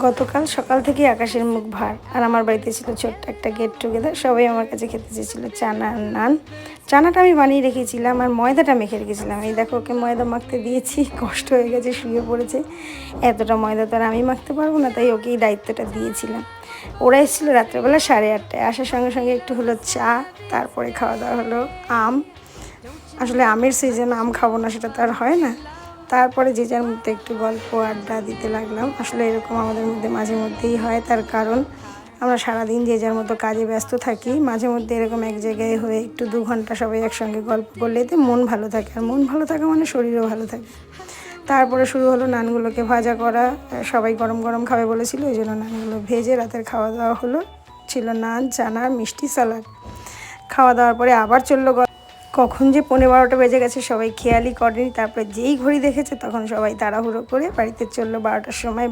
গতকাল সকাল থেকে আকাশের মুখ ভার, আর আমার বাড়িতে ছিল ছোট্ট একটা গেট টুগেদার। সবাই আমার কাছে খেতে চেয়েছিল চানা আর নান। চানাটা আমি বানিয়ে রেখেছিলাম আর ময়দাটা মেখে রেখেছিলাম। এই দেখো, ওকে ময়দা মাখতে দিয়েছি, কষ্ট হয়ে গেছে, শুয়ে পড়েছে। এতটা ময়দা তো আর আমি মাখতে পারবো না, তাই ওকেই দায়িত্বটা দিয়েছিলাম। ওরা এসেছিলো রাত্রেবেলা 8:30টায়। আসার সঙ্গে সঙ্গে একটু হলো চা, তারপরে খাওয়া দাওয়া হলো আম। আসলে আমের সিজন, আম খাবো না সেটা তো আর হয় না। তারপরে যে যার মধ্যে একটু গল্প আড্ডা দিতে লাগলাম। আসলে এরকম আমাদের মধ্যে মাঝে মধ্যেই হয়, তার কারণ আমরা সারাদিন যে যার মতো কাজে ব্যস্ত থাকি। মাঝে মধ্যে এরকম এক জায়গায় হয়ে একটু 2 ঘন্টা সবাই একসঙ্গে গল্প করলে এতে মন ভালো থাকে, আর মন ভালো থাকা মানে শরীরও ভালো থাকে। তারপরে শুরু হলো নানগুলোকে ভাজা করা। সবাই গরম গরম খাবে বলেছিল, ওই জন্য নানগুলো ভেজে রাতের খাওয়া দাওয়া হলো। ছিল নান, চানা, মিষ্টি, স্যালাড। খাওয়া দাওয়ার পরে আবার চললো। কখন যে 11:30 বেজে গেছে সবাই খেয়ালই করেনি। তারপরে যেই ঘড়ি দেখেছে তখন সবাই তাড়াহুড়ো করে বাড়িতে চললো 12টার সময়।